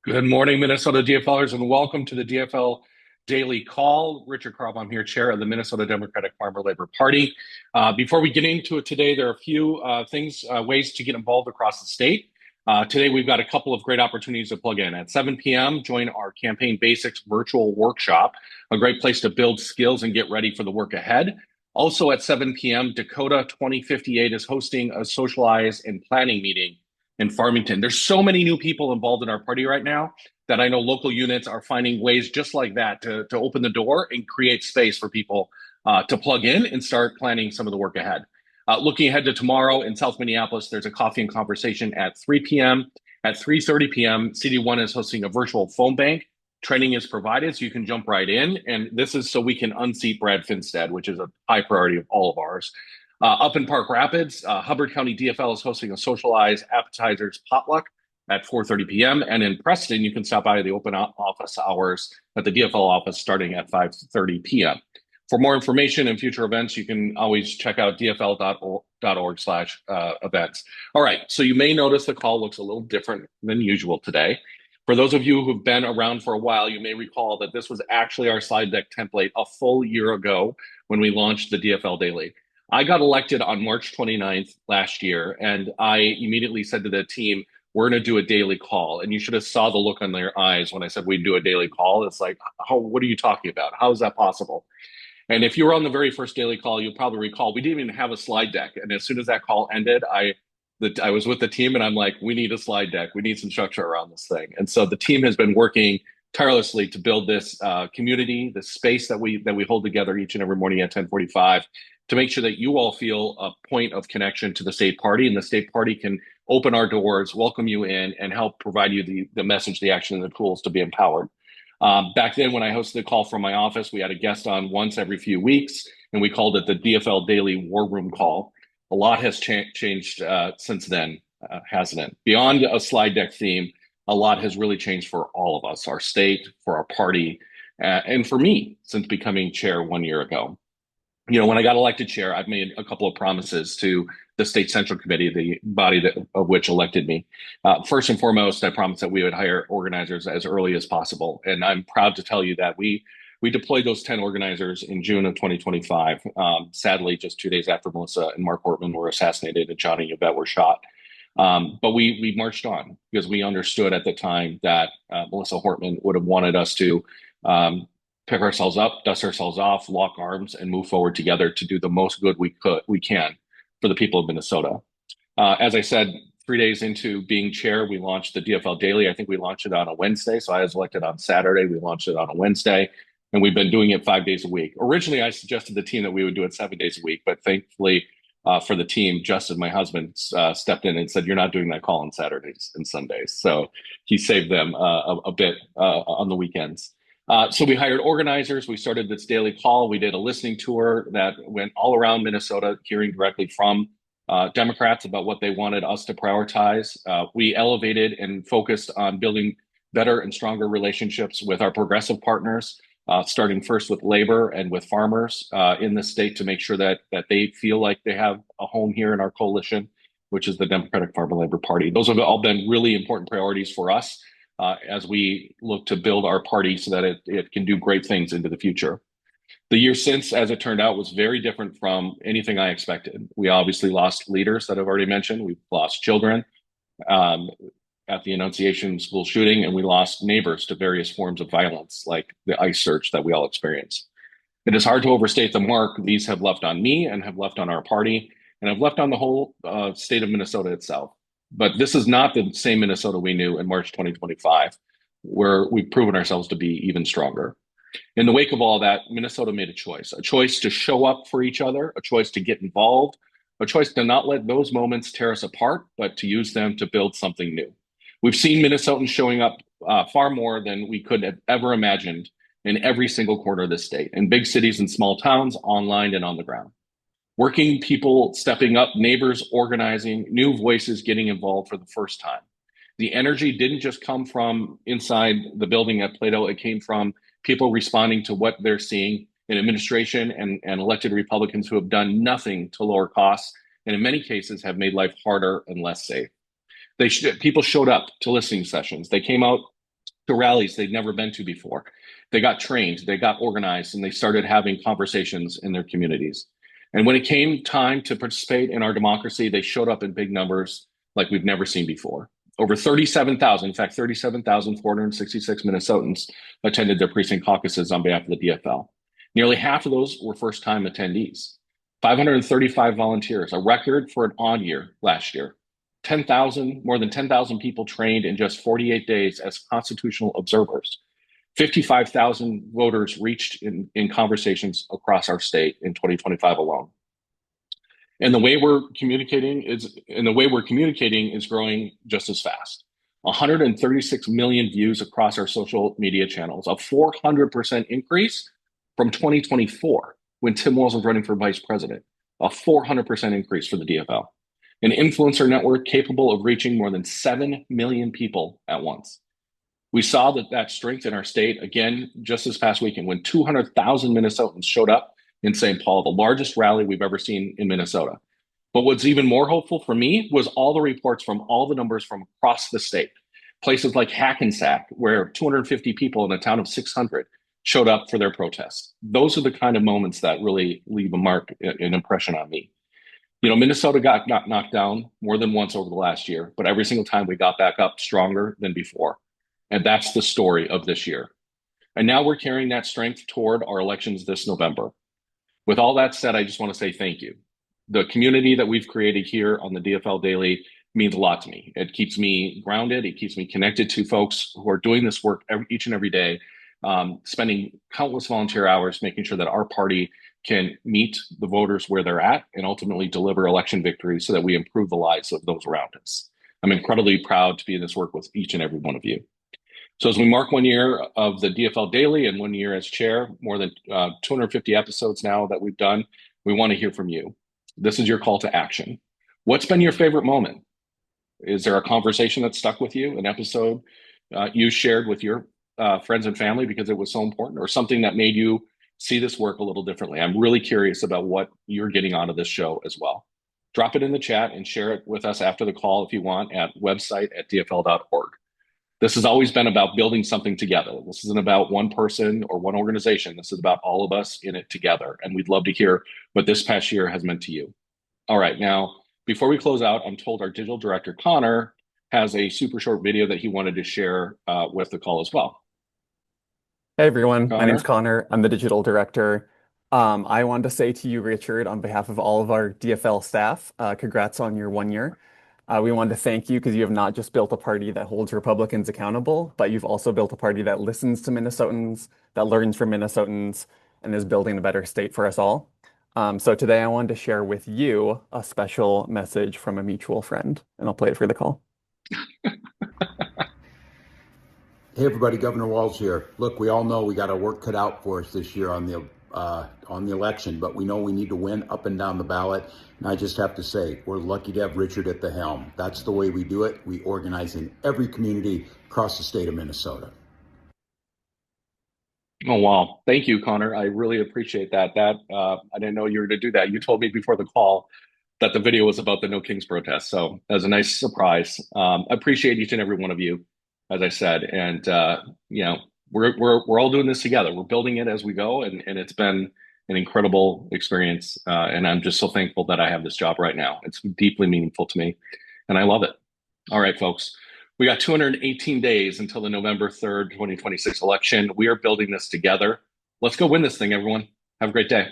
Good morning, Minnesota DFLers, and welcome to the DFL Daily Call. Richard Carlbom here, chair of the Minnesota Democratic Farmer Labor Party. Before we get into it today, there are a few ways to get involved across the state. Today, we've got a couple of great opportunities to plug in. At 7 p.m., join our Campaign Basics virtual workshop, a great place to build skills and get ready for the work ahead. Also at 7 p.m., Dakota 2058 is hosting a socialize and planning meeting in Farmington. There's so many new people involved in our party right now that I know local units are finding ways just like that to open the door and create space for people to plug in and start planning some of the work ahead. Looking ahead to tomorrow in South Minneapolis, there's a coffee and conversation at 3 p.m. At 3:30 p.m., CD1 is hosting a virtual phone bank. Training is provided, so you can jump right in. And this is so we can unseat Brad Finstead, which is a high priority of all of ours. Up in Park Rapids, Hubbard County DFL is hosting a socialized appetizers potluck at 4:30 p.m. And in Preston, you can stop by the open office hours at the DFL office starting at 5:30 p.m. For more information and future events, you can always check out dfl.org/events. All right, so you may notice the call looks a little different than usual today. For those of you who've been around for a while, you may recall that this was actually our slide deck template a full year ago when we launched the DFL Daily. I got elected on March 29th last year, and I immediately said to the team, we're going to do a daily call. And you should have saw the look on their eyes when I said we'd do a daily call. It's like, what are you talking about? How is that possible? And if you were on the very first daily call, you'll probably recall we didn't even have a slide deck. And as soon as that call ended, I was with the team and I'm like, we need a slide deck. We need some structure around this thing. And so the team has been working tirelessly to build this community, the space that we hold together each and every morning at 10:45 to make sure that you all feel a point of connection to the state party, and the state party can open our doors, welcome you in, and help provide you the message, the action, and the tools to be empowered. Back then, when I hosted the call from my office, we had a guest on once every few weeks, and we called it the DFL Daily War Room Call. A lot has changed since then, hasn't it? Beyond a slide deck theme, a lot has really changed for all of us, our state, for our party, and for me since becoming chair 1 year ago. You know, when I got elected chair, I've made a couple of promises to the state central committee, the body of which elected me. First and foremost, I promised that we would hire organizers as early as possible. And I'm proud to tell you that we deployed those 10 organizers in June of 2025. Sadly, just 2 days after Melissa and Mark Hortman were assassinated and Johnny and Yvette were shot. But we marched on because we understood at the time that Melissa Hortman would have wanted us to pick ourselves up, dust ourselves off, lock arms, and move forward together to do the most good we can for the people of Minnesota. As I said, 3 days into being chair, we launched the DFL Daily. I think we launched it on a Wednesday. So I was elected on Saturday. We launched it on a Wednesday, and we've been doing it 5 days a week. Originally, I suggested to the team that we would do it 7 days a week, but thankfully for the team, Justin, my husband, stepped in and said, you're not doing that call on Saturdays and Sundays. So he saved them a bit on the weekends. So we hired organizers. We started this daily call. We did a listening tour that went all around Minnesota, hearing directly from Democrats about what they wanted us to prioritize. We elevated and focused on building better and stronger relationships with our progressive partners, starting first with labor and with farmers in the state to make sure that they feel like they have a home here in our coalition, which is the Democratic Farmer Labor Party. Those have all been really important priorities for us as we look to build our party so that it can do great things into the future. The year since, as it turned out, was very different from anything I expected. We obviously lost leaders that I've already mentioned. We've lost children at the Annunciation school shooting, and we lost neighbors to various forms of violence, like the ICE search that we all experienced. It is hard to overstate the mark these have left on me and have left on our party, and have left on the whole state of Minnesota itself. But this is not the same Minnesota we knew in March 2025, where we've proven ourselves to be even stronger. In the wake of all that, Minnesota made a choice to show up for each other, a choice to get involved, a choice to not let those moments tear us apart, but to use them to build something new. We've seen Minnesotans showing up far more than we could have ever imagined in every single corner of the state, in big cities and small towns, online and on the ground. Working people stepping up, neighbors organizing, new voices getting involved for the first time. The energy didn't just come from inside the building at Plato. It came from people responding to what they're seeing in administration and elected Republicans who have done nothing to lower costs, and in many cases have made life harder and less safe. People showed up to listening sessions. They came out to rallies they'd never been to before. They got trained, they got organized, and they started having conversations in their communities. And when it came time to participate in our democracy, they showed up in big numbers like we've never seen before. Over 37,000, in fact, 37,466 Minnesotans attended their precinct caucuses on behalf of the DFL. Nearly half of those were first time attendees. 535 volunteers, a record for an odd year last year. 10,000, more than 10,000 people trained in just 48 days as constitutional observers. 55,000 voters reached in conversations across our state in 2025 alone. And the way we're communicating is growing just as fast. 136 million views across our social media channels, a 400% increase from 2024 when Tim Walz was running for vice president, a 400% increase for the DFL. An influencer network capable of reaching more than 7 million people at once. We saw that strength in our state again just this past weekend when 200,000 Minnesotans showed up in St. Paul, the largest rally we've ever seen in Minnesota. But what's even more hopeful for me was all the reports from all the numbers from across the state. Places like Hackensack, where 250 people in a town of 600 showed up for their protest. Those are the kind of moments that really leave an impression on me. You know, Minnesota got knocked down more than once over the last year, but every single time we got back up stronger than before. And that's the story of this year. And now we're carrying that strength toward our elections this November. With all that said, I just want to say thank you. The community that we've created here on the DFL Daily means a lot to me. It keeps me grounded. It keeps me connected to folks who are doing this work each and every day, spending countless volunteer hours making sure that our party can meet the voters where they're at and ultimately deliver election victories so that we improve the lives of those around us. I'm incredibly proud to be in this work with each and every one of you. So as we mark 1 year of the DFL Daily and 1 year as chair, more than 250 episodes now that we've done, we want to hear from you. This is your call to action. What's been your favorite moment? Is there a conversation that stuck with you, an episode you shared with your friends and family because it was so important, or something that made you see this work a little differently? I'm really curious about what you're getting out of this show as well. Drop it in the chat and share it with us after the call if you want at website@dfl.org. This has always been about building something together. This isn't about one person or one organization. This is about all of us in it together. And we'd love to hear what this past year has meant to you. All right, now, before we close out, I'm told our digital director, Connor, has a super short video that he wanted to share with the call as well. Hey everyone, Connor? my name's Connor. I'm the digital director. I wanted to say to you, Richard, on behalf of all of our DFL staff, congrats on your 1 year. We wanted to thank you because you have not just built a party that holds Republicans accountable, but you've also built a party that listens to Minnesotans, that learns from Minnesotans, and is building a better state for us all. So today I wanted to share with you a special message from a mutual friend, and I'll play it for the call. Hey everybody, Governor Walz here. Look, we all know we got our work cut out for us this year on the election, but we know we need to win up and down the ballot. And I just have to say, we're lucky to have Richard at the helm. That's the way we do it. We organize in every community across the state of Minnesota. Oh, wow. Thank you, Connor. I really appreciate that. I didn't know you were going to do that. You told me before the call that the video was about the No Kings protest. So that was a nice surprise. I appreciate each and every one of you, as I said. And, you know, we're all doing this together. We're building it as we go. And it's been an incredible experience. And I'm just so thankful that I have this job right now. It's deeply meaningful to me. And I love it. All right, folks. We got 218 days until the November 3rd, 2026 election. We are building this together. Let's go win this thing, everyone. Have a great day.